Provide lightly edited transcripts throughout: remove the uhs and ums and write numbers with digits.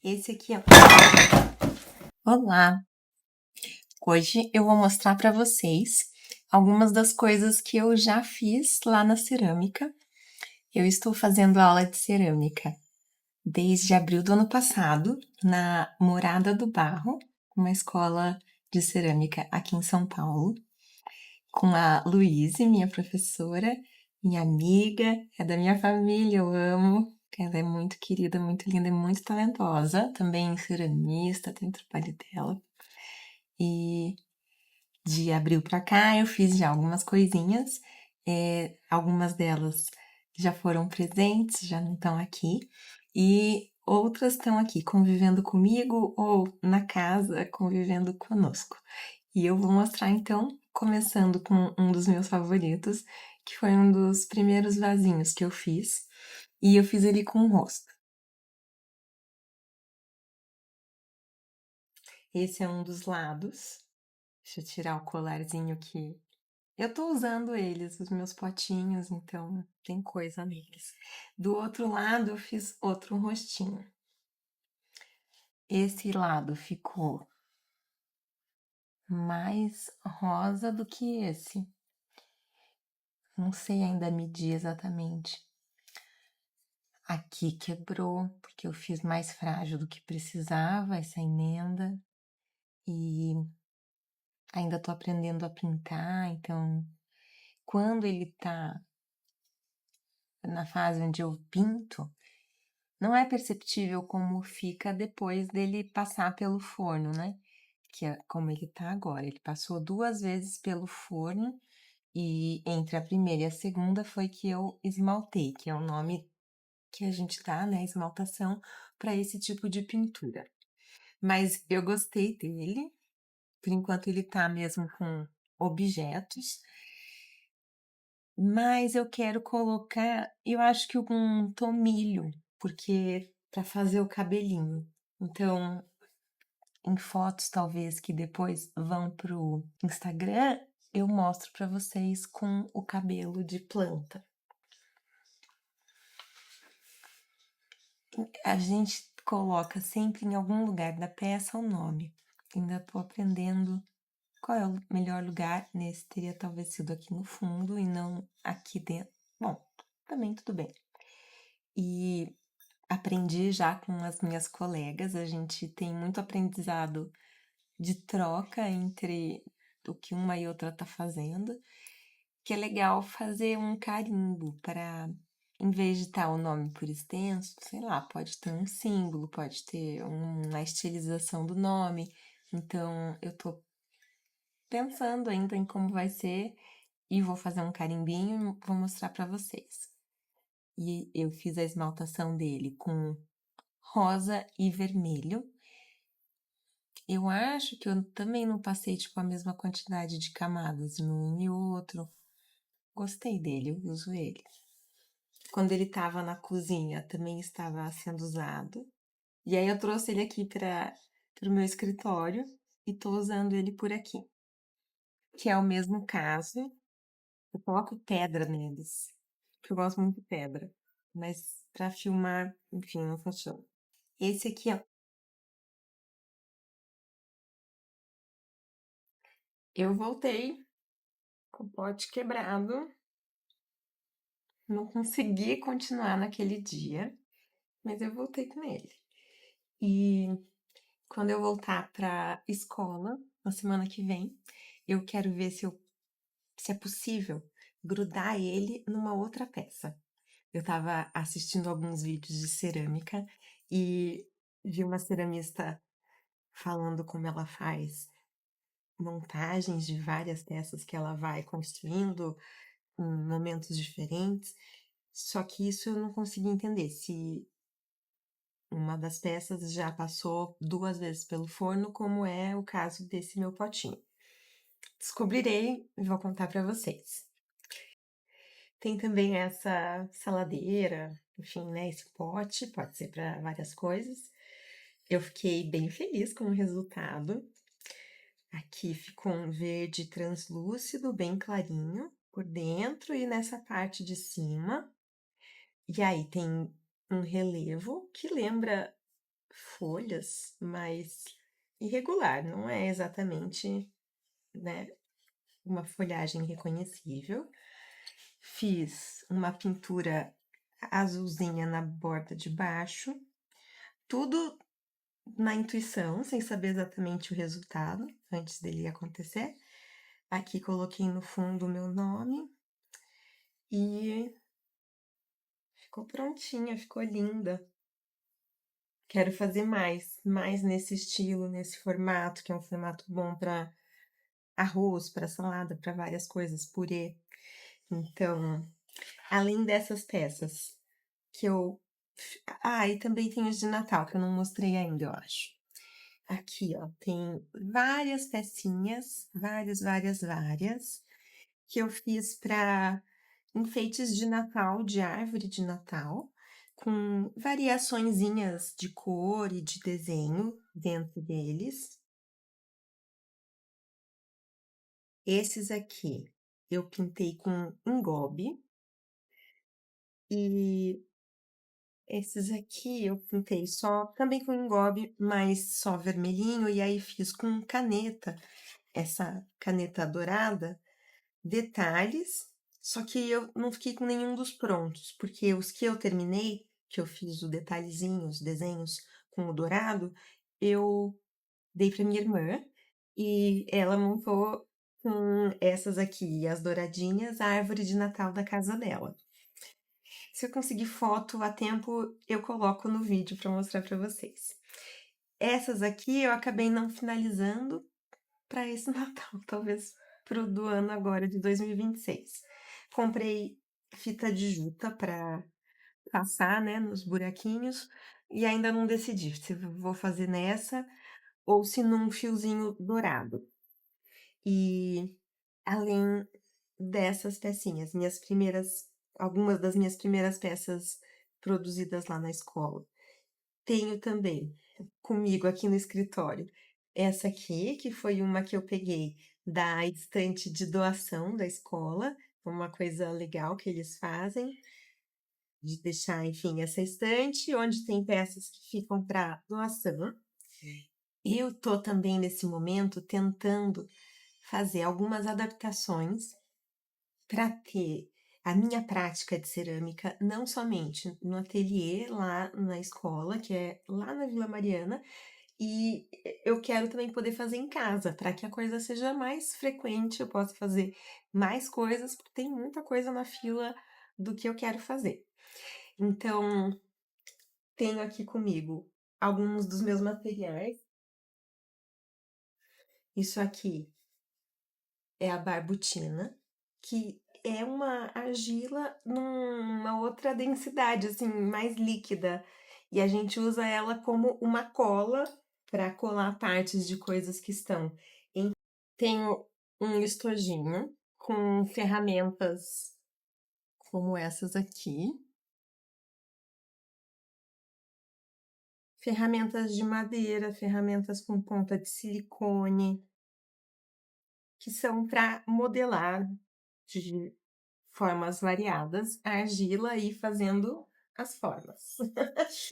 Esse aqui, ó. Olá! Hoje eu vou mostrar para vocês algumas das coisas que eu já fiz lá na cerâmica. Eu estou fazendo aula de cerâmica desde abril do ano passado, na Morada do Barro, uma escola de cerâmica aqui em São Paulo, com a Luíse, minha professora, minha amiga, é da minha família, eu amo. Ela é muito querida, muito linda e muito talentosa. Também ceramista, tem o trabalho dela. E de abril para cá eu fiz já algumas coisinhas. Algumas delas já foram presentes, já não estão aqui. E outras estão aqui convivendo comigo ou na casa convivendo conosco. E eu vou mostrar então, começando com um dos meus favoritos, que foi um dos primeiros vasinhos que eu fiz. E eu fiz ele com o rosto. Esse é um dos lados. Deixa eu tirar o colarzinho aqui. Eu tô usando eles, os meus potinhos, então tem coisa neles. Do outro lado eu fiz outro rostinho. Esse lado ficou mais rosa do que esse. Não sei ainda medir exatamente. Aqui quebrou, porque eu fiz mais frágil do que precisava essa emenda. E ainda tô aprendendo a pintar, então quando ele tá na fase onde eu pinto, não é perceptível como fica depois dele passar pelo forno, né? Que é como ele tá agora. Ele passou 2 vezes pelo forno e entre a primeira e a segunda foi que eu esmaltei, que é o nome que a gente dá, né? Esmaltação para esse tipo de pintura. Mas eu gostei dele. Por enquanto ele tá mesmo com objetos. Mas eu quero colocar, eu acho que um tomilho, porque para fazer o cabelinho. Então, em fotos talvez que depois vão pro Instagram, eu mostro para vocês com o cabelo de planta. A gente coloca sempre em algum lugar da peça o nome. Ainda tô aprendendo qual é o melhor lugar. Nesse teria talvez sido aqui no fundo e não aqui dentro. Bom, também tudo bem. E aprendi já com as minhas colegas, a gente tem muito aprendizado de troca entre o que uma e outra tá fazendo, que é legal fazer um carimbo para, em vez de estar o nome por extenso, sei lá, pode ter um símbolo, pode ter uma estilização do nome. Então, eu tô pensando ainda em como vai ser e vou fazer um carimbinho e vou mostrar para vocês. E eu fiz a esmaltação dele com rosa e vermelho. Eu acho que eu também não passei, tipo, a mesma quantidade de camadas num e outro. Gostei dele, eu uso ele. Quando ele tava na cozinha, também estava sendo usado. E aí eu trouxe ele aqui para o meu escritório e tô usando ele por aqui. Que é o mesmo caso. Eu coloco pedra neles, porque eu gosto muito de pedra. Mas para filmar, enfim, não funciona. Esse aqui, ó. Eu voltei com o pote quebrado. Não consegui continuar naquele dia, mas eu voltei com ele. E quando eu voltar para escola, na semana que vem, eu quero ver se é possível grudar ele numa outra peça. Eu estava assistindo alguns vídeos de cerâmica e vi uma ceramista falando como ela faz montagens de várias peças que ela vai construindo em momentos diferentes. Só que isso eu não consegui entender, se uma das peças já passou 2 vezes pelo forno, como é o caso desse meu potinho. Descobrirei e vou contar para vocês. Tem também essa saladeira, enfim, né, esse pote, pode ser para várias coisas. Eu fiquei bem feliz com o resultado. Aqui ficou um verde translúcido, bem clarinho, por dentro e nessa parte de cima. E aí tem um relevo que lembra folhas, mas irregular, não é exatamente, né, uma folhagem reconhecível. Fiz uma pintura azulzinha na borda de baixo, tudo na intuição, sem saber exatamente o resultado antes dele acontecer. Aqui coloquei no fundo o meu nome e ficou prontinha, ficou linda. Quero fazer mais nesse estilo, nesse formato, que é um formato bom para arroz, para salada, para várias coisas, purê. Então, além dessas peças que eu. E também tem os de Natal, que eu não mostrei ainda, eu acho. Aqui, ó, tem várias pecinhas, várias, que eu fiz para enfeites de Natal, de árvore de Natal, com variaçõezinhas de cor e de desenho dentro deles. Esses aqui eu pintei com engobe e esses aqui eu pintei só também com engobe, mas só vermelhinho, e aí fiz com caneta, essa caneta dourada, detalhes, só que eu não fiquei com nenhum dos prontos, porque os que eu terminei, que eu fiz o detalhezinho, os desenhos com o dourado, eu dei para minha irmã e ela montou com essas aqui, as douradinhas, a árvore de Natal da casa dela. Se eu conseguir foto a tempo, eu coloco no vídeo para mostrar para vocês. Essas aqui eu acabei não finalizando para esse Natal, talvez pro do ano agora de 2026. Comprei fita de juta para passar, né, nos buraquinhos e ainda não decidi se vou fazer nessa ou se num fiozinho dourado. E além dessas pecinhas, algumas das minhas primeiras peças produzidas lá na escola. Tenho também comigo aqui no escritório essa aqui, que foi uma que eu peguei da estante de doação da escola, uma coisa legal que eles fazem, de deixar, enfim, essa estante onde tem peças que ficam para doação. Eu tô também nesse momento tentando fazer algumas adaptações para ter a minha prática de cerâmica não somente no ateliê lá na escola, que é lá na Vila Mariana, e eu quero também poder fazer em casa, para que a coisa seja mais frequente, eu possa fazer mais coisas, porque tem muita coisa na fila do que eu quero fazer. Então, tenho aqui comigo alguns dos meus materiais. Isso aqui é a barbutina, que é uma argila numa outra densidade, assim, mais líquida. E a gente usa ela como uma cola para colar partes de coisas que estão. Tenho um estojinho com ferramentas como essas aqui. Ferramentas de madeira, ferramentas com ponta de silicone, que são para modelar de formas variadas a argila e fazendo as formas.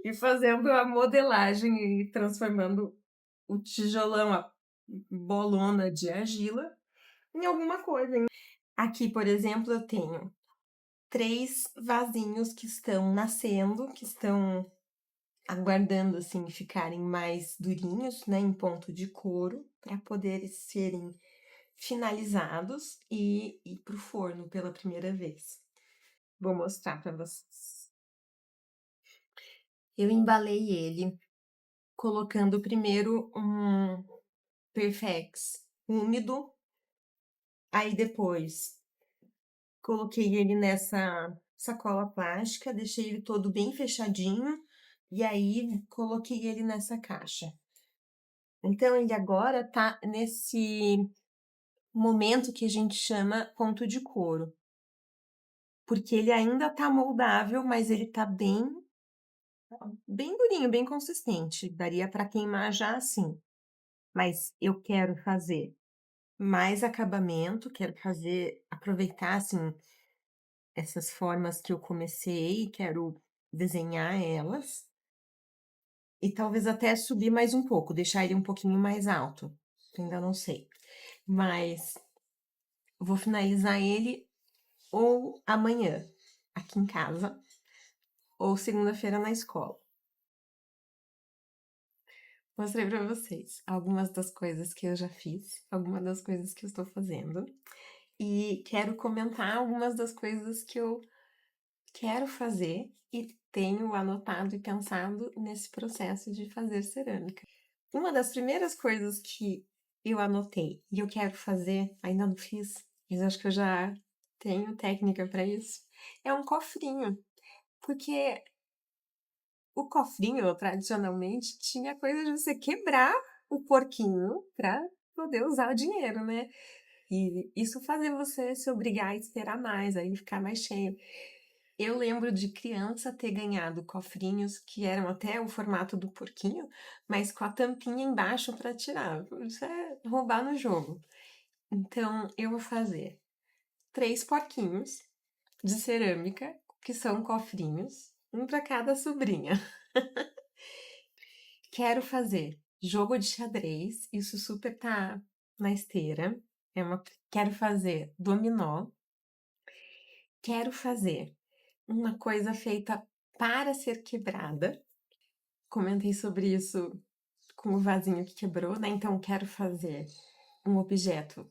E fazendo a modelagem e transformando o tijolão, a bolona de argila, em alguma coisa. Aqui, por exemplo, eu tenho 3 vasinhos que estão nascendo, que estão aguardando, assim, ficarem mais durinhos, né, em ponto de couro, para poderem serem finalizados e ir para o forno pela primeira vez. Vou mostrar para vocês. Eu embalei ele colocando primeiro um Perfex úmido, aí depois coloquei ele nessa sacola plástica, deixei ele todo bem fechadinho e aí coloquei ele nessa caixa. Então ele agora tá nesse momento que a gente chama ponto de couro, porque ele ainda tá moldável, mas ele tá bem durinho, bem consistente. Daria para queimar já assim. Mas eu quero fazer mais acabamento, quero aproveitar assim essas formas que eu comecei, quero desenhar elas. e talvez até subir mais um pouco, deixar ele um pouquinho mais alto. Ainda não sei. Mas vou finalizar ele ou amanhã aqui em casa, ou segunda-feira na escola. Mostrei para vocês algumas das coisas que eu já fiz, algumas das coisas que eu estou fazendo, e quero comentar algumas das coisas que eu quero fazer e tenho anotado e pensado nesse processo de fazer cerâmica. Uma das primeiras coisas que eu anotei e eu quero fazer, ainda não fiz, mas acho que eu já tenho técnica para isso, é um cofrinho. Porque o cofrinho, tradicionalmente, tinha coisa de você quebrar o porquinho para poder usar o dinheiro, né? E isso fazia você se obrigar a esperar mais, aí ficar mais cheio. Eu lembro de criança ter ganhado cofrinhos que eram até o formato do porquinho, mas com a tampinha embaixo para tirar. Isso é roubar no jogo. Então, eu vou fazer 3 porquinhos de cerâmica, que são cofrinhos, um para cada sobrinha. Quero fazer jogo de xadrez, isso super tá na esteira. Quero fazer dominó. Quero fazer uma coisa feita para ser quebrada. Comentei sobre isso com o vasinho que quebrou, né? Então quero fazer um objeto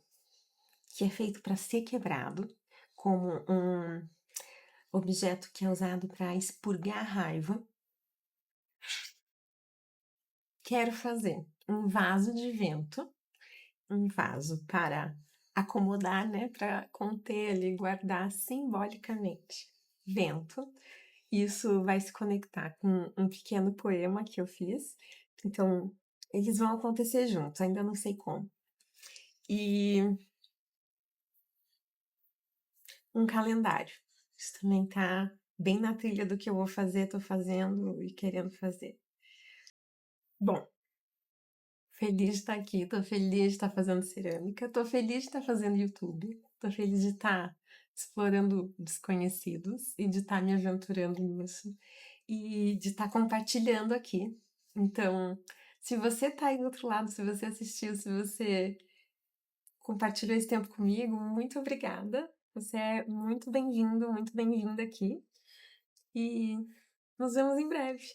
que é feito para ser quebrado, como um objeto que é usado para expurgar raiva. Quero fazer um vaso de vento, um vaso para acomodar, né, para conter ali, guardar simbolicamente vento. Isso vai se conectar com um pequeno poema que eu fiz. Então, eles vão acontecer juntos, ainda não sei como. E um calendário. Isso também tá bem na trilha do que eu vou fazer, tô fazendo e querendo fazer. Bom, feliz de estar aqui, tô feliz de estar fazendo cerâmica, tô feliz de estar fazendo YouTube, tô feliz de estar explorando desconhecidos e de estar me aventurando nisso e de estar compartilhando aqui. Então, se você tá aí do outro lado, se você assistiu, se você compartilhou esse tempo comigo, muito obrigada. Você é muito bem-vindo, muito bem-vinda aqui e nos vemos em breve.